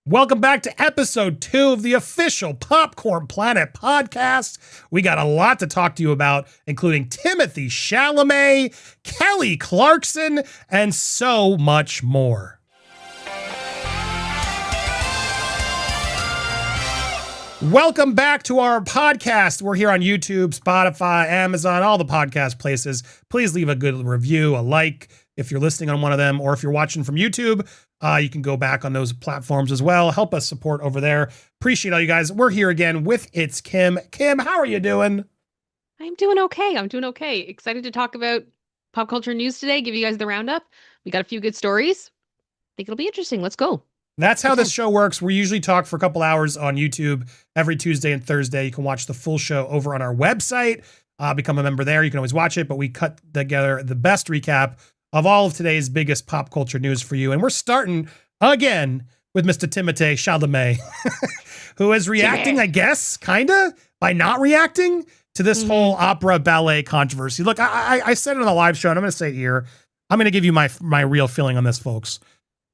Welcome back to episode 2 of the official Popcorn Planet podcast. We got a lot to talk to you about, including Timothée Chalamet, Kelly Clarkson, and so much more. Welcome back to our podcast. We're here on YouTube, Spotify, Amazon, all the podcast places. Please leave a good review, a like if you're listening on one of them, or if you're watching from YouTube, you can go back on those platforms as well. Help us support over there. Appreciate all you guys. We're here again with It's Kim. Kim, how are you doing? I'm doing okay. Excited to talk about pop culture news today, give you guys the roundup. We got a few good stories. Think it'll be interesting. Let's go. That's how this show works. We usually talk for a couple hours on YouTube every Tuesday and Thursday. You can watch the full show over on our website. Become a member there. You can always watch it, but we cut together the best recap of all of today's biggest pop culture news for you. And we're starting again with Mr. Timothée Chalamet, who is reacting, I guess, kind of, by not reacting to this whole opera ballet controversy. Look, I said it on the live show, and I'm going to say it here. I'm going to give you my real feeling on this, folks.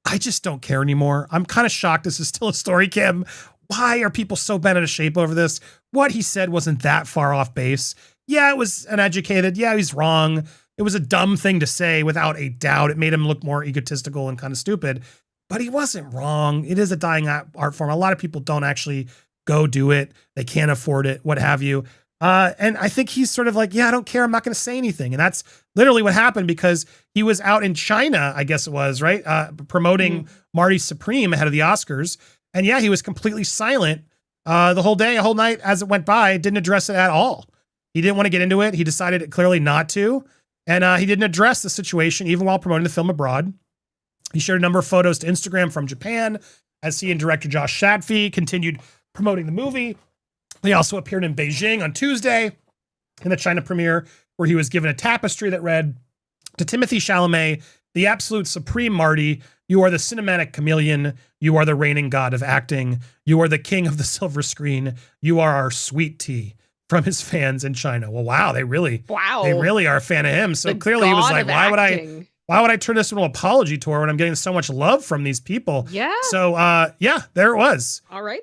I just don't care anymore. I'm kind of shocked this is still a story, Kim. Why are people so bent out of shape over this? What he said wasn't that far off base. Yeah, it was uneducated. Yeah, he's wrong. It was a dumb thing to say without a doubt. It made him look more egotistical and kind of stupid, but he wasn't wrong. It is a dying art form. A lot of people don't actually go do it. They can't afford it, what have you. And I think he's sort of like, yeah, I don't care. I'm not going to say anything. And that's literally what happened because he was out in China, I guess it was, right? Promoting Marty Supreme ahead of the Oscars. And yeah, he was completely silent the whole day, a whole night as it went by, didn't address it at all. He didn't want to get into it. He decided clearly not to. And he didn't address the situation even while promoting the film abroad. He shared a number of photos to Instagram from Japan as he and director Josh Shatfi continued promoting the movie. He also appeared in Beijing on Tuesday in the China premiere, where he was given a tapestry that read, "To Timothée Chalamet, the absolute supreme Marty, you are the cinematic chameleon. You are the reigning god of acting. You are the king of the silver screen. You are our sweet tea." From his fans in China. Well, wow, they really are a fan of him. So clearly he was like, why would I turn this into an apology tour when I'm getting so much love from these people? Yeah. So yeah, there it was. All right.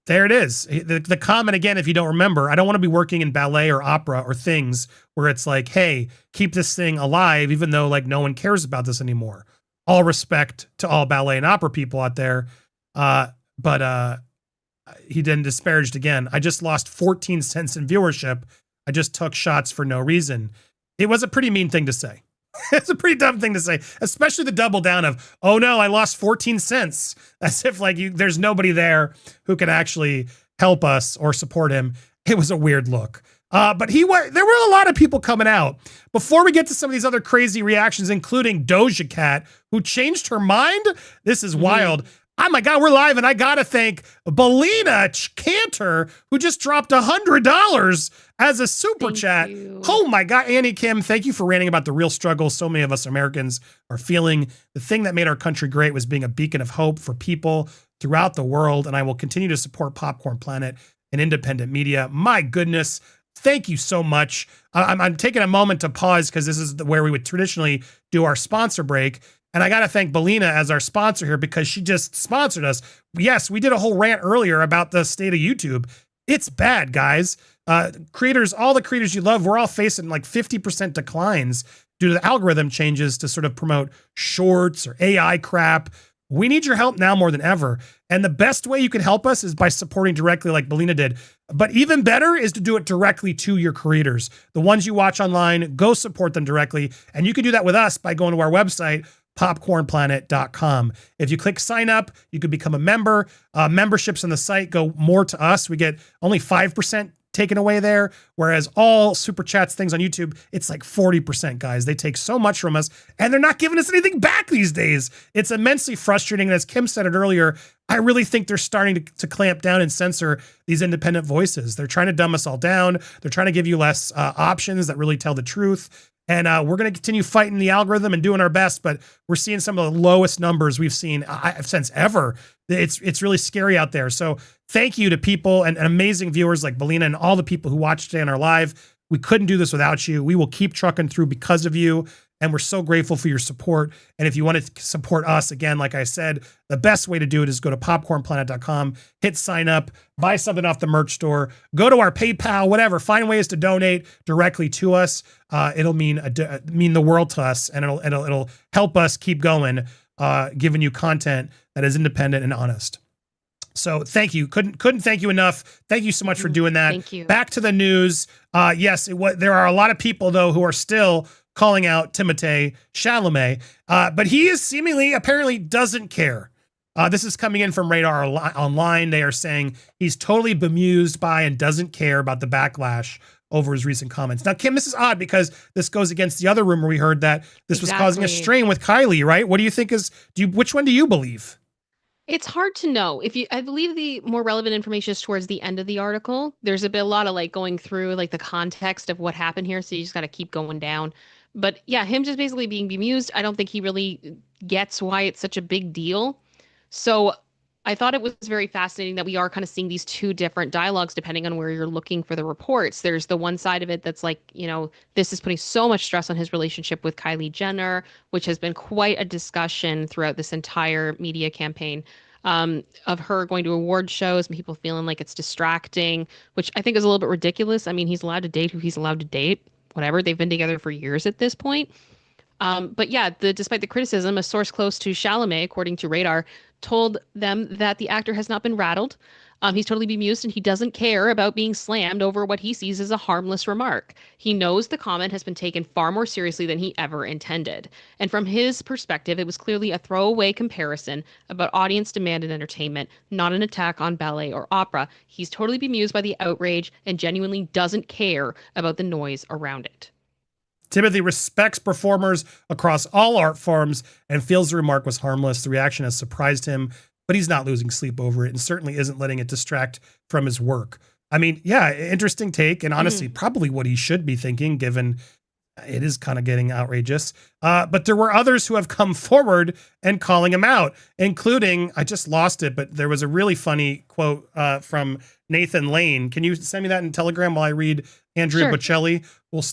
There it is. The comment again, if you don't remember, I don't want to be working in ballet or opera or things where it's like, hey, keep this thing alive, even though like no one cares about this anymore. All respect to all ballet and opera people out there. But he then disparaged again. I just lost 14 cents in viewership. I just took shots for no reason. It was a pretty mean thing to say. It's a pretty dumb thing to say, especially the double down of, oh no, I lost 14 cents. As if like there's nobody there who can actually help us or support him. It was a weird look. But there were a lot of people coming out. Before we get to some of these other crazy reactions, including Doja Cat, who changed her mind. This is wild. Oh my God, we're live, and I gotta thank Belina Cantor, who just dropped $100 as a super chat. Oh my God, Andy Kim, thank you for ranting about the real struggles so many of us Americans are feeling. The thing that made our country great was being a beacon of hope for people throughout the world, and I will continue to support Popcorn Planet and independent media. My goodness, thank you so much. I'm taking a moment to pause because this is where we would traditionally do our sponsor break. And I got to thank Belina as our sponsor here because she just sponsored us. Yes, we did a whole rant earlier about the state of YouTube. It's bad, guys. Creators, all the creators you love, we're all facing like 50% declines due to the algorithm changes to sort of promote shorts or AI crap. We need your help now more than ever. And the best way you can help us is by supporting directly like Belina did. But even better is to do it directly to your creators. The ones you watch online, go support them directly. And you can do that with us by going to our website, popcornplanet.com. If you click sign up, you could become a member. Memberships on the site go more to us. We get only 5% taken away there, whereas all super chats things on YouTube, it's like 40%, guys. They take so much from us, and they're not giving us anything back these days. It's immensely frustrating, and as Kim said it earlier, I really think they're starting to clamp down and censor these independent voices. They're trying to dumb us all down. They're trying to give you less options that really tell the truth. And we're going to continue fighting the algorithm and doing our best, but we're seeing some of the lowest numbers we've seen since ever. It's really scary out there. So thank you to people and amazing viewers like Belina and all the people who watched today on our live. We couldn't do this without you. We will keep trucking through because of you. And we're so grateful for your support. And if you want to support us, again, like I said, the best way to do it is go to popcornplanet.com, hit sign up, buy something off the merch store, go to our PayPal, whatever, find ways to donate directly to us. It'll mean the world to us, and it'll help us keep going, giving you content that is independent and honest. So thank you. Couldn't thank you enough. Thank you so much for doing that. Thank you. Back to the news. Yes, there are a lot of people though who are still calling out Timothée Chalamet, but he is apparently doesn't care. This is coming in from Radar Online. They are saying he's totally bemused by and doesn't care about the backlash over his recent comments. Now, Kim, this is odd because this goes against the other rumor we heard that this was causing a strain with Kylie, right? What do you think which one do you believe? It's hard to know. I believe the more relevant information is towards the end of the article. There's a lot of like going through like the context of what happened here. So you just got to keep going down. But yeah, him just basically being bemused. I don't think he really gets why it's such a big deal. So I thought it was very fascinating that we are kind of seeing these two different dialogues depending on where you're looking for the reports. There's the one side of it that's like, this is putting so much stress on his relationship with Kylie Jenner, which has been quite a discussion throughout this entire media campaign, of her going to award shows and people feeling like it's distracting, which I think is a little bit ridiculous. I mean, he's allowed to date who he's allowed to date, whatever. They've been together for years at this point. But yeah, despite the criticism, a source close to Chalamet, according to Radar, told them that the actor has not been rattled. He's totally bemused and he doesn't care about being slammed over what he sees as a harmless remark. He knows the comment has been taken far more seriously than he ever intended. And from his perspective, it was clearly a throwaway comparison about audience demand and entertainment, not an attack on ballet or opera. He's totally bemused by the outrage and genuinely doesn't care about the noise around it. Timothée respects performers across all art forms and feels the remark was harmless. The reaction has surprised him, but he's not losing sleep over it and certainly isn't letting it distract from his work. I mean, yeah, interesting take, and honestly, probably what he should be thinking, given it is kind of getting outrageous. But there were others who have come forward and calling him out, including, I just lost it, but there was a really funny quote from Nathan Lane. Can you send me that in Telegram while I read Andrea Bocelli?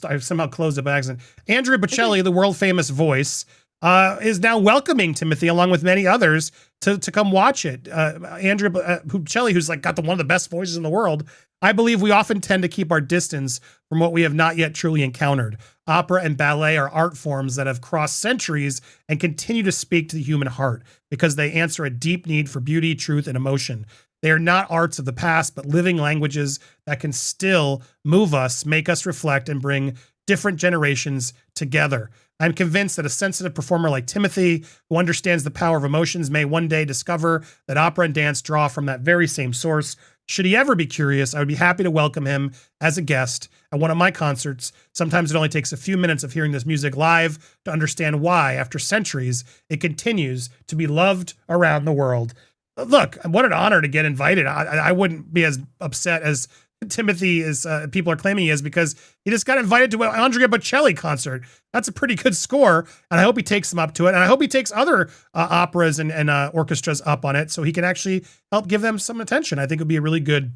I somehow closed it by accident. Andrea Bocelli, the world famous voice, is now welcoming Timothée along with many others to come watch it. Andrea Bocelli, who's like got one of the best voices in the world. I believe we often tend to keep our distance from what we have not yet truly encountered. Opera and ballet are art forms that have crossed centuries and continue to speak to the human heart because they answer a deep need for beauty, truth, and emotion. They are not arts of the past, but living languages that can still move us, make us reflect, and bring different generations together. I'm convinced that a sensitive performer like Timothée, who understands the power of emotions, may one day discover that opera and dance draw from that very same source. Should he ever be curious, I would be happy to welcome him as a guest at one of my concerts. Sometimes it only takes a few minutes of hearing this music live to understand why, after centuries, it continues to be loved around the world. Look, what an honor to get invited. I wouldn't be as upset as Timothée is people are claiming he is, because he just got invited to an Andrea Bocelli concert. That's a pretty good score, and I hope he takes them up to it, and I hope he takes other operas and orchestras up on it so he can actually help give them some attention. I think it would be a really good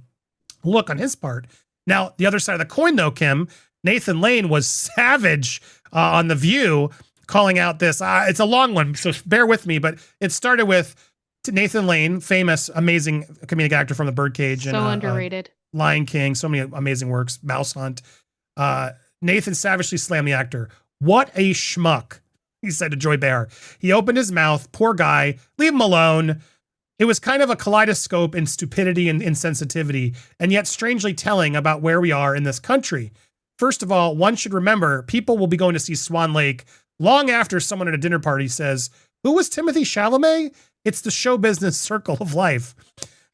look on his part. Now, the other side of the coin, though, Kim, Nathan Lane was savage on The View, calling out this. It's a long one, so bear with me, but it started with Nathan Lane, famous, amazing comedic actor from The Birdcage. So underrated. Lion King, so many amazing works, Mouse Hunt. Nathan savagely slammed the actor. What a schmuck, he said to Joy Behar. He opened his mouth, poor guy, leave him alone. It was kind of a kaleidoscope in stupidity and insensitivity, and yet strangely telling about where we are in this country. First of all, one should remember, people will be going to see Swan Lake long after someone at a dinner party says, who was Timothée Chalamet? It's the show business circle of life.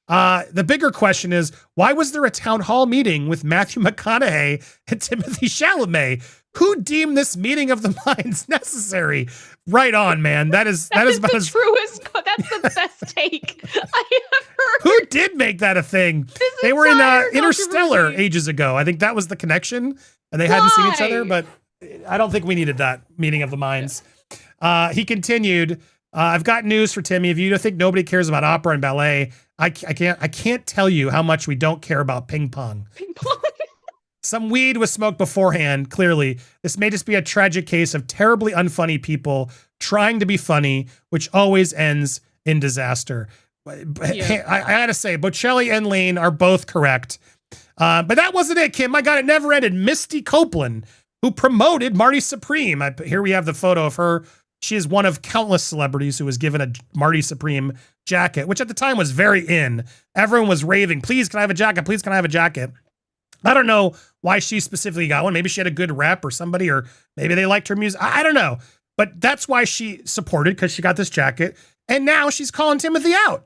The bigger question is, why was there a town hall meeting with Matthew McConaughey and Timothée Chalamet? Who deemed this meeting of the minds necessary? Right on, man. That is about the truest. That's the best take I have heard. Who did make that a thing? They were in Interstellar ages ago. I think that was the connection, and they hadn't seen each other. But I don't think we needed that meeting of the minds. He continued. I've got news for Timmy. If you think nobody cares about opera and ballet, I can't tell you how much we don't care about ping pong. Ping pong. Some weed was smoked beforehand, clearly. This may just be a tragic case of terribly unfunny people trying to be funny, which always ends in disaster. Yeah. I gotta say, Bocelli and Lane are both correct. But that wasn't it, Kim. My God, it never ended. Misty Copeland, who promoted Marty Supreme. Here we have the photo of her. She is one of countless celebrities who was given a Marty Supreme jacket, which at the time was very in. Everyone was raving, please, can I have a jacket? Please, can I have a jacket? I don't know why she specifically got one. Maybe she had a good rep or somebody, or maybe they liked her music. I don't know. But that's why she supported, because she got this jacket. And now she's calling Timothée out.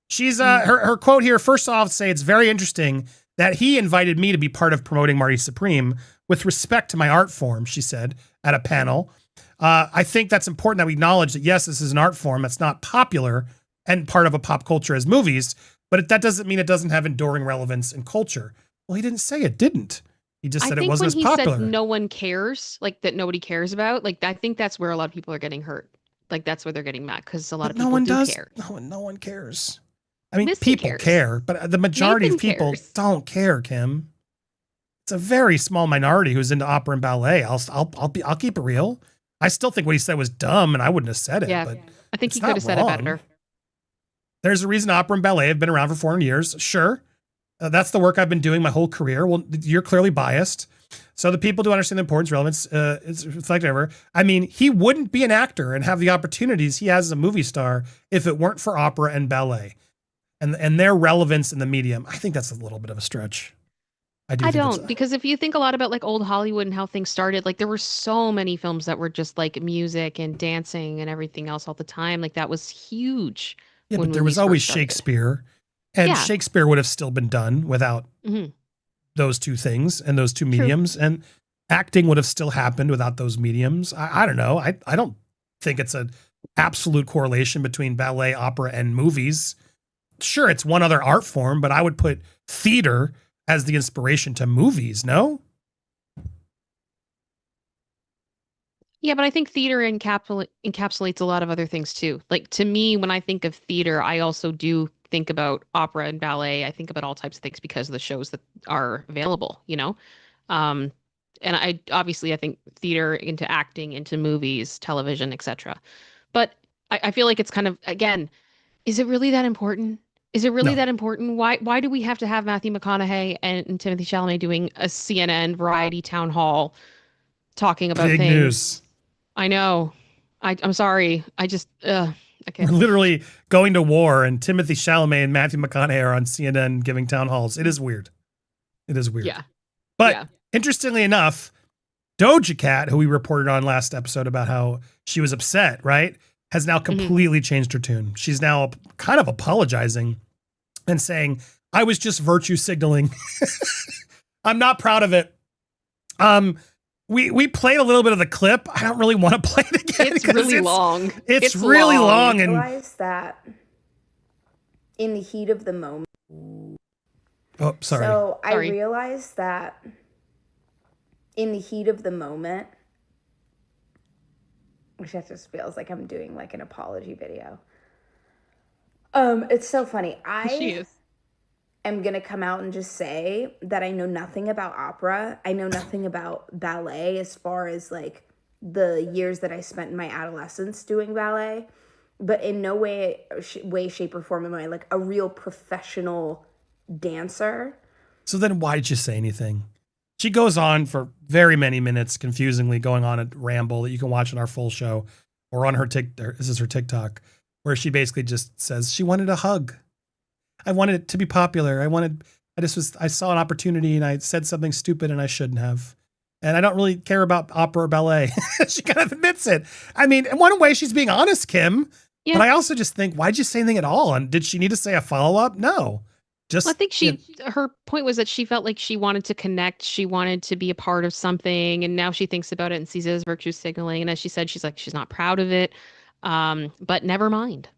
She's her quote here, first off, say it's very interesting that he invited me to be part of promoting Marty Supreme with respect to my art form, she said at a panel. I think that's important that we acknowledge that, yes, this is an art form that's not popular and part of a pop culture as movies, but that doesn't mean it doesn't have enduring relevance in culture. Well, he didn't say it didn't. He just said it wasn't as popular. I think when he said no one cares, like that nobody cares about, like I think that's where a lot of people are getting hurt. Like that's where they're getting mad, because a lot of people do care. No one cares. I mean, Misty people cares. care, but the majority Nathan of people cares. don't care, Kim. It's a very small minority who's into opera and ballet. I'll keep it real. I still think what he said was dumb, and I wouldn't have said it. Yeah, but I think it's he could not have said it wrong. better. There's a reason opera and ballet have been around for 400 years. Sure. That's the work I've been doing my whole career. Well, you're clearly biased. So the people do understand the importance, relevance, it's reflected ever. I mean, he wouldn't be an actor and have the opportunities he has as a movie star if it weren't for opera and ballet and their relevance in the medium. I think that's a little bit of a stretch. I don't, because if you think a lot about like old Hollywood and how things started, like there were so many films that were just like music and dancing and everything else all the time. Like that was huge. Yeah, but there was always Shakespeare, and Shakespeare would have still been done without those two things and those two mediums, and acting would have still happened without those mediums. I don't know. I don't think it's an absolute correlation between ballet, opera, and movies. Sure, it's one other art form, but I would put theater as the inspiration to movies, no? Yeah, but I think theater encapsulates a lot of other things too. Like to me, when I think of theater, I also do think about opera and ballet. I think about all types of things because of the shows that are available, you know? And I think theater into acting, into movies, television, etc. But I feel like it's kind of, again, is it really that important? Is it really that important? Why do we have to have Matthew McConaughey and Timothée Chalamet doing a CNN variety town hall talking about Big things? News. I know. I'm sorry. I just okay. We're literally going to war, and Timothée Chalamet and Matthew McConaughey are on CNN giving town halls. It is weird. It is weird. Yeah. But interestingly enough, Doja Cat, who we reported on last episode about how she was upset, right, has now completely changed her tune. She's now kind of apologizing and saying, I was just virtue signaling. I'm not proud of it. We played a little bit of the clip. I don't really want to play it again. It's really long. It's really long. I And realized that in the heat of the moment. oh, sorry. So I realized that in the heat of the moment, which that just feels like I'm doing like an apology video. It's so funny. I am going to come out and just say that I know nothing about opera. I know nothing about ballet as far as like the years that I spent in my adolescence doing ballet, but in no way, shape, or form am I like a real professional dancer. So then why did you say anything? She goes on for very many minutes, confusingly going on a ramble that you can watch on our full show or on her this is her TikTok, where she basically just says she wanted a hug. I wanted it to be popular. I saw an opportunity and I said something stupid and I shouldn't have. And I don't really care about opera or ballet. She kind of admits it. I mean, in one way she's being honest, Kim, but I also just think, why'd you say anything at all? And did she need to say a follow-up? No. Just, I think her point was that she felt like she wanted to connect. She wanted to be a part of something. And now she thinks about it and sees it as virtue signaling. And as she said, she's like, she's not proud of it. But never mind.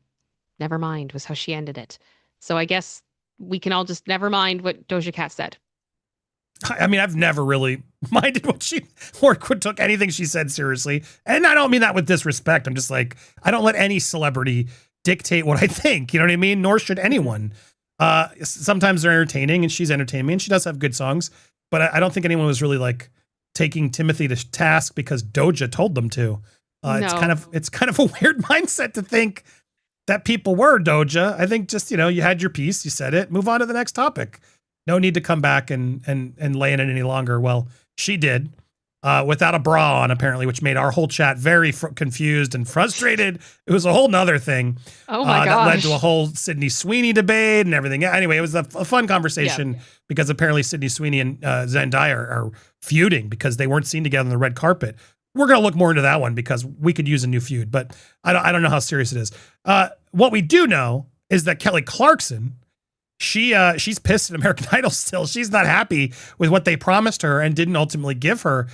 Never mind was how she ended it. So I guess we can all just never mind what Doja Cat said. I mean, I've never really minded what she or took anything she said seriously. And I don't mean that with disrespect. I'm just like, I don't let any celebrity dictate what I think. You know what I mean? Nor should anyone. Sometimes they're entertaining and she's entertaining me and she does have good songs. but I don't think anyone was really like taking Timothée to task because Doja told them to. It's kind of a weird mindset to think that people were Doja. I think just, you had your piece, you said it, move on to the next topic. No need to come back and lay in it any longer. Well, she did. Without a bra on, apparently, which made our whole chat very confused and frustrated. It was a whole nother thing. Oh my gosh. That led to a whole Sydney Sweeney debate and everything. Anyway, it was a fun conversation because apparently Sydney Sweeney and Zendaya are feuding because they weren't seen together on the red carpet. We're going to look more into that one because we could use a new feud, but I don't know how serious it is. What we do know is that Kelly Clarkson, she's pissed at American Idol still. She's not happy with what they promised her and didn't ultimately give her.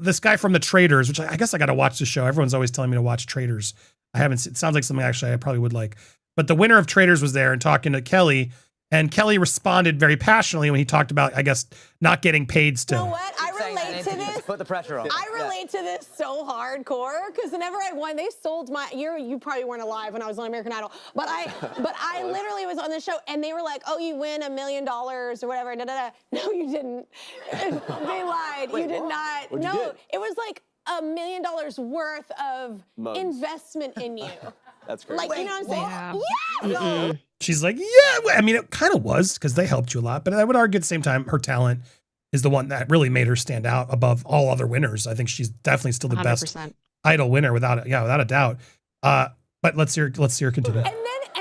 This guy from The Traitors, which I guess I got to watch the show. Everyone's always telling me to watch Traitors. I haven't seen, it sounds like something actually I probably would like. But the winner of Traitors was there and talking to Kelly, and Kelly responded very passionately when he talked about, I guess, not getting paid still. You know what? I relate to this. Put the pressure on. I relate to this so hardcore because whenever I won, they sold my. You probably weren't alive when I was on American Idol, but I literally was on the show and they were like, "Oh, you win $1 million or whatever." Da, da, da. No, you didn't. They lied. Wait, you did what? not. What'd you No, get? it was like $1 million worth of investment in you. That's great. Like, you know what I'm saying? Yeah. Yes. She's like, yeah. I mean, it kind of was because they helped you a lot, but I would argue at the same time, her talent is the one that really made her stand out above all other winners. I think she's definitely still the 100%. best Idol winner without a doubt. But let's hear continue. And then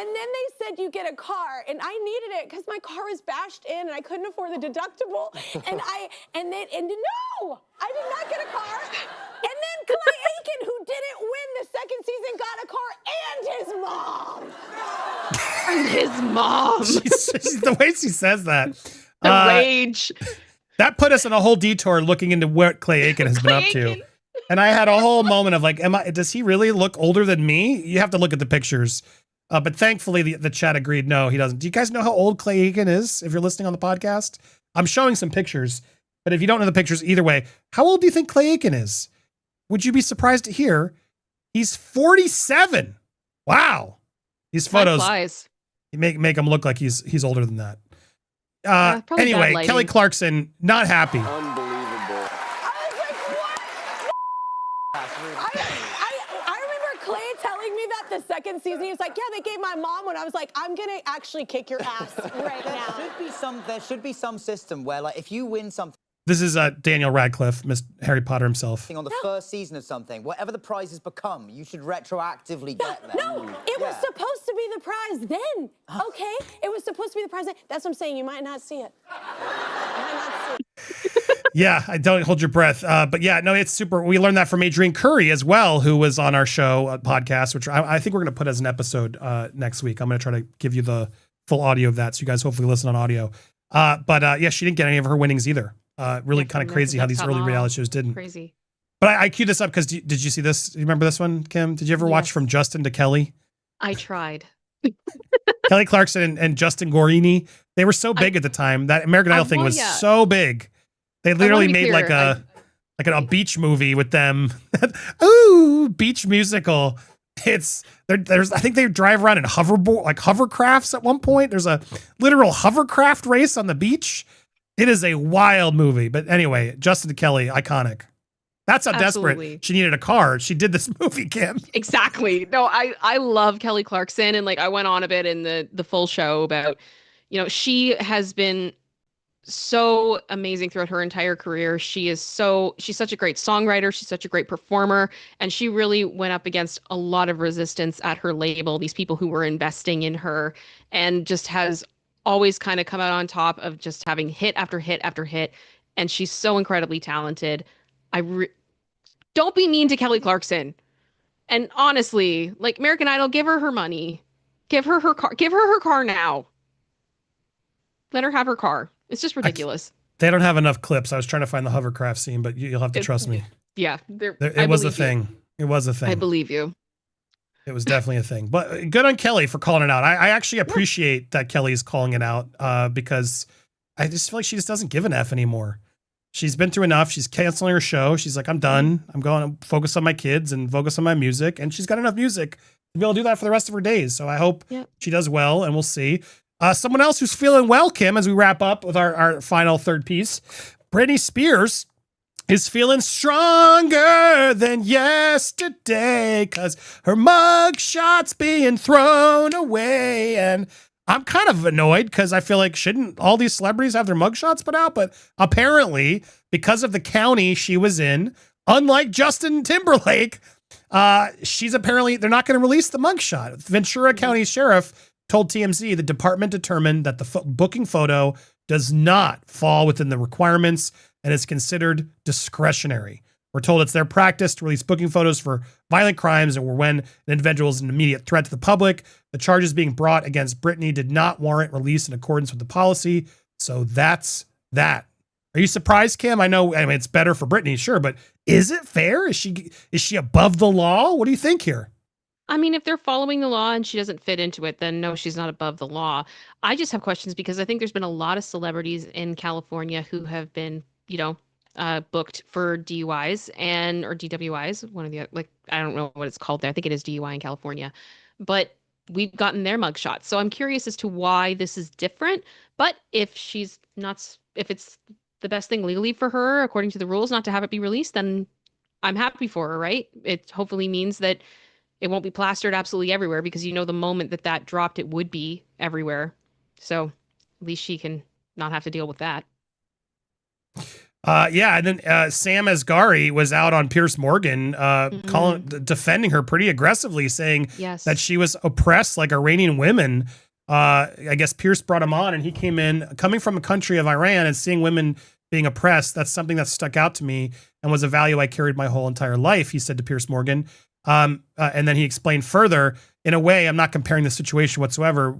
they said you get a car, and I needed it because my car was bashed in, and I couldn't afford the deductible. And no, I did not get a car. And then Clay Aiken, who didn't win the second season, got a car and his mom. And his mom. She's the way she says that. The rage. That put us in a whole detour looking into what Clay Aiken has been up to. And I had a whole moment of like, does he really look older than me? You have to look at the pictures. But thankfully the chat agreed, no, he doesn't. Do you guys know how old Clay Aiken is if you're listening on the podcast? I'm showing some pictures, but if you don't know the pictures either way, how old do you think Clay Aiken is? Would you be surprised to hear he's 47? Wow. These photos make him look like he's older than that. Anyway, Kelly Clarkson, not happy. Unbelievable. I was like, what? I remember Clay telling me that the second season. He was like, yeah, they gave my mom one. I was like, I'm going to actually kick your ass right now. There should be some system where, like, if you win something This is Daniel Radcliffe, Miss Harry Potter himself. on the first season of something, whatever the prizes become, you should retroactively get them. No, it was supposed to be the prize then. Okay? It was supposed to be the prize then. That's what I'm saying. You might not see it. Yeah, I don't hold your breath. But yeah, no, it's super. We learned that from Adrienne Curry as well, who was on our show podcast, which I think we're going to put as an episode next week. I'm going to try to give you the full audio of that, so you guys hopefully listen on audio. But yeah, she didn't get any of her winnings either. Really kind of crazy how these early reality shows didn't. Crazy. But I queued this up because did you see this? You remember this one, Kim? Did you ever watch From Justin to Kelly? I tried. Kelly Clarkson and Justin Guarini, they were so big at the time. That American Idol thing was so big. They literally made like a beach movie with them. Ooh, beach musical. There's I think they drive around in hovercrafts at one point. There's a literal hovercraft race on the beach. It is a wild movie. But anyway, Justin to Kelly, iconic. That's how desperate she needed a car. She did this movie, Kim. Exactly. No, I love Kelly Clarkson, and like I went on a bit in the full show about, she has been so amazing throughout her entire career. She's such a great songwriter. She's such a great performer, and she really went up against a lot of resistance at her label, these people who were investing in her, and just has always kind of come out on top of just having hit after hit after hit. And she's so incredibly talented. Don't be mean to Kelly Clarkson. And honestly, like American Idol, give her her money. Give her her car. Give her her car now. Let her have her car. It's just ridiculous. They don't have enough clips. I was trying to find the hovercraft scene, but you'll have to trust me. Yeah. It was a thing. It was a thing. I believe you. It was definitely a thing. But good on Kelly for calling it out. I actually appreciate that Kelly's calling it out because I just feel like she just doesn't give an F anymore. She's been through enough. She's canceling her show. She's like, I'm done. I'm going to focus on my kids and focus on my music. And she's got enough music to be able to do that for the rest of her days. So I hope she does well, and we'll see. Someone else who's feeling well, Kim, as we wrap up with our final third piece, Britney Spears is feeling stronger than yesterday because her mugshot's being thrown away. And I'm kind of annoyed because I feel like shouldn't all these celebrities have their mugshots put out? But apparently, because of the county she was in, unlike Justin Timberlake, she's apparently, they're not going to release the mugshot. Ventura County Sheriff told TMZ the department determined that the booking photo does not fall within the requirements and is considered discretionary. We're told it's their practice to release booking photos for violent crimes or when an individual is an immediate threat to the public. The charges being brought against Britney did not warrant release in accordance with the policy. So that's that. Are you surprised, Kim? I mean, it's better for Britney, sure, but is it fair? Is she above the law? What do you think here? I mean, if they're following the law and she doesn't fit into it, then no, she's not above the law. I just have questions because I think there's been a lot of celebrities in California who have been, booked for DUIs or DWIs, one of the, like, I don't know what it's called there. I think it is DUI in California, but we've gotten their mugshots. So I'm curious as to why this is different. But if it's the best thing legally for her, according to the rules, not to have it be released, then I'm happy for her, right? It hopefully means that it won't be plastered absolutely everywhere because the moment that dropped, it would be everywhere. So at least she can not have to deal with that. And then Sam Asghari was out on Piers Morgan, defending her pretty aggressively, saying that she was oppressed like Iranian women. I guess Piers brought him on, and he came in, coming from a country of Iran and seeing women being oppressed. That's something that stuck out to me and was a value I carried my whole entire life, he said to Piers Morgan. And then he explained further, in a way, I'm not comparing the situation whatsoever.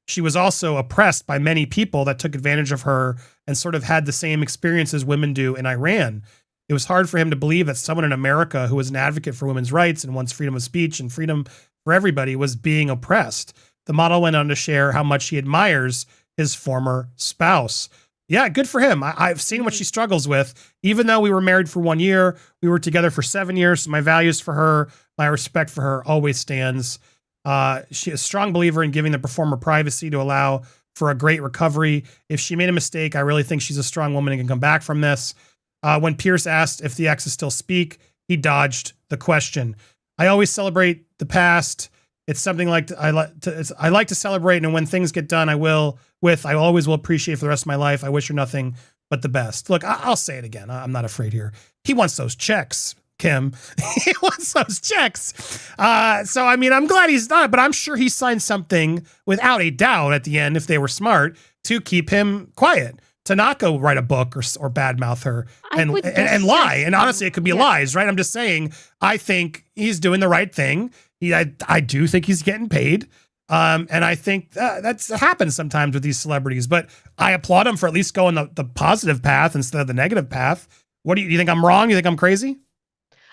She was also oppressed by many people that took advantage of her and sort of had the same experiences women do in Iran. It was hard for him to believe that someone in America who was an advocate for women's rights and wants freedom of speech and freedom for everybody was being oppressed. The model went on to share how much he admires his former spouse. Yeah, good for him. I've seen what she struggles with. Even though we were married for 1 year, we were together for 7 years. So my values for her, my respect for her always stands. She is a strong believer in giving the performer privacy to allow for a great recovery. If she made a mistake, I really think she's a strong woman and can come back from this. When Pierce asked if the exes still speak, he dodged the question. I always celebrate the past. It's something I like to celebrate, and when things get done, I always will appreciate for the rest of my life. I wish her nothing but the best. Look, I'll say it again. I'm not afraid here. He wants those checks, Kim. He wants those checks. So, I mean, I'm glad he's not, but I'm sure he signed something without a doubt at the end, if they were smart, to keep him quiet, to not go write a book or badmouth her and lie. And honestly, it could be lies, right? I'm just saying, I think he's doing the right thing. I do think he's getting paid. And I think that's happens sometimes with these celebrities, but I applaud him for at least going the positive path instead of the negative path. What do you think I'm wrong? You think I'm crazy?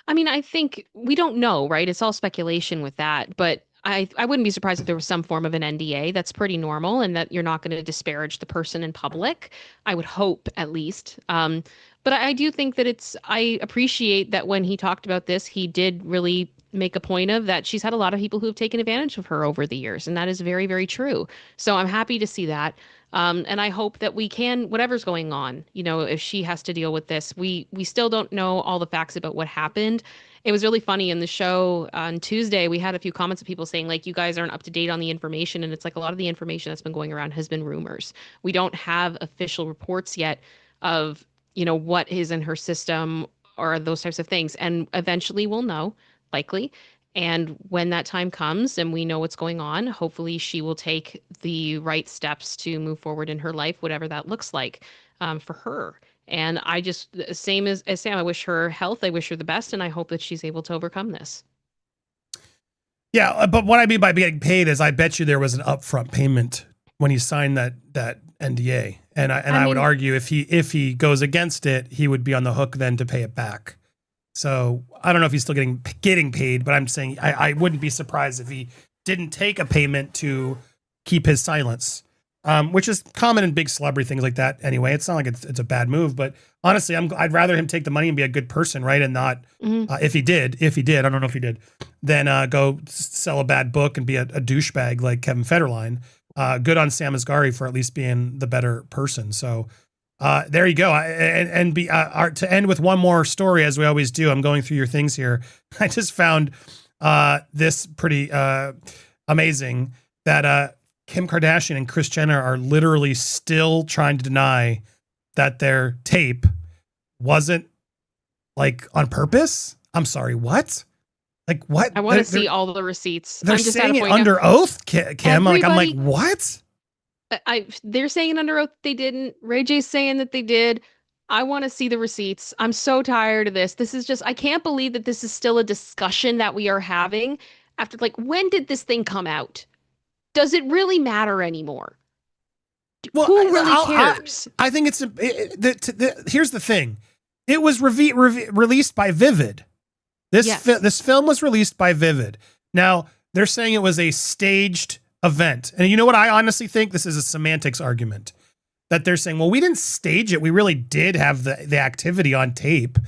I mean, I think we don't know, right? It's all speculation with that, but I wouldn't be surprised if there was some form of an NDA. That's pretty normal, and that you're not going to disparage the person in public. I would hope, at least. But I do think that I appreciate that when he talked about this, he did really make a point of that she's had a lot of people who have taken advantage of her over the years. And that is very, very true. So I'm happy to see that. And I hope that we can, whatever's going on, if she has to deal with this, we still don't know all the facts about what happened. It was really funny in the show on Tuesday. We had a few comments of people saying, like, you guys aren't up to date on the information. And it's like a lot of the information that's been going around has been rumors. We don't have official reports yet of, what is in her system or those types of things. And eventually we'll know, likely. And when that time comes and we know what's going on, hopefully she will take the right steps to move forward in her life, whatever that looks like for her. And I just, same as Sam, I wish her health. I wish her the best. And I hope that she's able to overcome this. Yeah. But what I mean by getting paid is I bet you there was an upfront payment when he signed that NDA. And I would argue if he goes against it, he would be on the hook then to pay it back. So I don't know if he's still getting paid, but I'm saying I wouldn't be surprised if he didn't take a payment to keep his silence, which is common in big celebrity things like that. Anyway, it's not like it's a bad move, but honestly, I'd rather him take the money and be a good person, right? And not if he did, I don't know if he did, then go sell a bad book and be a douchebag like Kevin Federline. good on Sam Asghari for at least being the better person. So there you go. To end with one more story, as we always do, I'm going through your things here. I just found this pretty amazing that Kim Kardashian and Kris Jenner are literally still trying to deny that their tape wasn't like on purpose. I'm sorry, what? Like what? I want to see all the receipts. They're saying it under oath, Kim. Like I'm like, what? They're saying it under oath they didn't. Ray J's saying that they did. I want to see the receipts. I'm so tired of this. This is just, I can't believe that this is still a discussion that we are having after, like, when did this thing come out? Does it really matter anymore? Well, who really cares? I think it's here's the thing. It was released by Vivid. This film was released by Vivid. Now, they're saying it was a staged event. And you know what I honestly think? This is a semantics argument. That they're saying, well, we didn't stage it. We really did have the activity on tape.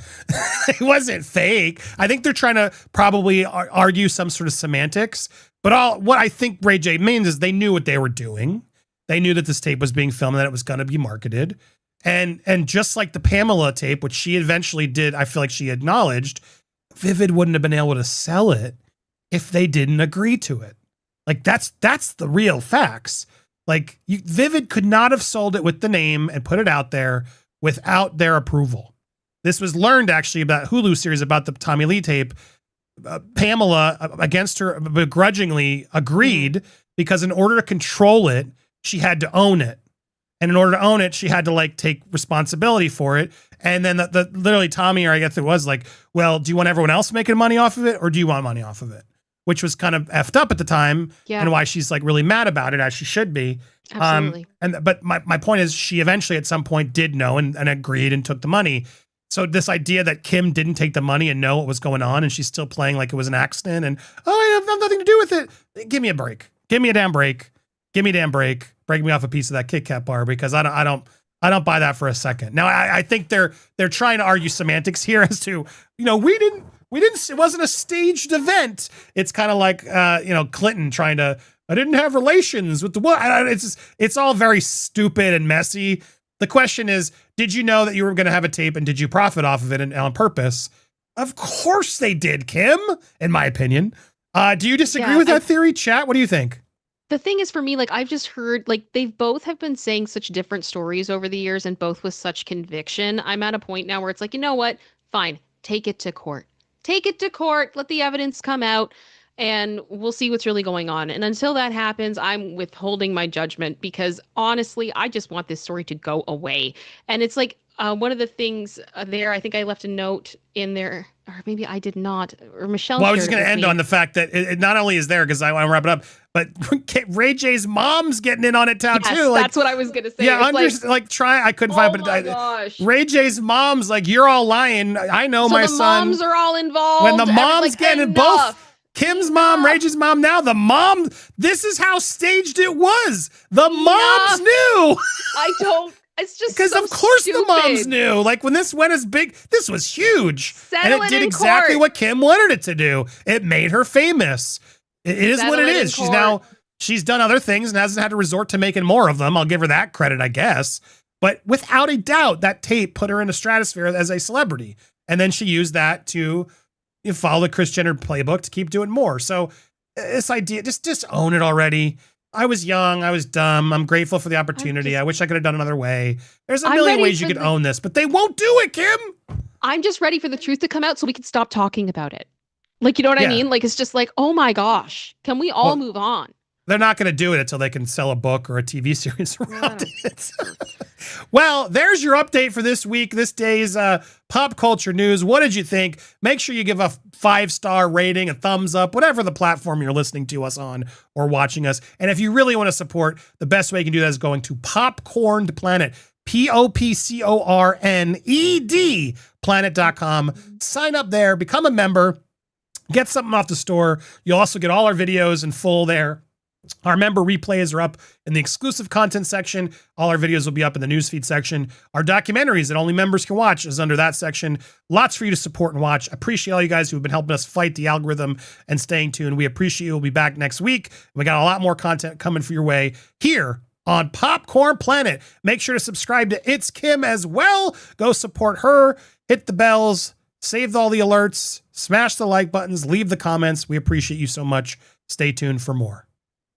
It wasn't fake. I think they're trying to probably argue some sort of semantics. But what I think Ray J means is they knew what they were doing. They knew that this tape was being filmed and that it was going to be marketed. And just like the Pamela tape, which she eventually did, I feel like she acknowledged, Vivid wouldn't have been able to sell it if they didn't agree to it. Like that's the real facts. Like Vivid could not have sold it with the name and put it out there without their approval. This was learned actually about Hulu series about the Tommy Lee tape. Pamela, against her begrudgingly, agreed because in order to control it, she had to own it. And in order to own it, she had to like take responsibility for it. And then literally Tommy, or I guess it was like, well, do you want everyone else making money off of it or do you want money off of it? Which was kind of effed up at the time and why she's like really mad about it, as she should be. Absolutely. But my point is she eventually at some point did know and agreed and took the money. So this idea that Kim didn't take the money and know what was going on and she's still playing like it was an accident and, I have nothing to do with it. Give me a break. Give me a damn break. Give me a damn break. Break me off a piece of that Kit Kat bar because I don't buy that for a second. Now I think they're trying to argue semantics here as to, it wasn't a staged event. It's kind of like, Clinton trying to, I didn't have relations with the what? It's all very stupid and messy. The question is, did you know that you were going to have a tape and did you profit off of it and on purpose? Of course they did, Kim, in my opinion. Do you disagree with that theory, chat? What do you think? The thing is, for me, like, I've just heard, like, they both have been saying such different stories over the years and both with such conviction. I'm at a point now where it's like, you know what? Fine. Take it to court. Take it to court. Let the evidence come out and we'll see what's really going on. And until that happens, I'm withholding my judgment because honestly, I just want this story to go away. And it's like, one of the things there, I think I left a note in there, or maybe I did not, or Michelle. Well, I was just going to end on the fact that it not only is there, because I want to wrap it up, but Ray J's mom's getting in on it too. Like, that's what I was going to say. Yeah, I couldn't find, but gosh. Ray J's mom's like, you're all lying. I know my son. The moms are all involved. When the mom's getting in both. Kim's mom, Ray J's mom, now the mom. This is how staged it was. The moms knew. It's just because of course the moms knew. Like when this went as big, this was huge, and it did exactly what Kim wanted it to do. It made her famous. It is what it is. She's done other things and hasn't had to resort to making more of them. I'll give her that credit, I guess. But without a doubt, that tape put her in a stratosphere as a celebrity, and then she used that to follow the Kris Jenner playbook to keep doing more. So this idea, just own it already. I was young. I was dumb. I'm grateful for the opportunity. I wish I could have done another way. There's a million ways you could own this, but they won't do it, Kim. I'm just ready for the truth to come out so we can stop talking about it. Like, you know what I mean? Like, it's just like, oh my gosh, can we all move on? They're not going to do it until they can sell a book or a TV series around it. Well, there's your update for this week, this day's pop culture news. What did you think? Make sure you give a 5-star rating, a thumbs up, whatever the platform you're listening to us on or watching us. And if you really want to support, the best way you can do that is going to Popcorned Planet, POPCORNED planet.com. Sign up there, become a member, get something off the store. You'll also get all our videos in full there. Our member replays are up in the exclusive content section. All our videos will be up in the newsfeed section. Our documentaries that only members can watch is under that section. Lots for you to support and watch. Appreciate all you guys who have been helping us fight the algorithm and staying tuned. We appreciate you. We'll be back next week. We got a lot more content coming for your way here on Popcorn Planet. Make sure to subscribe to It's Kim as well. Go support her. Hit the bells. Save all the alerts. Smash the like buttons. Leave the comments. We appreciate you so much. Stay tuned for more.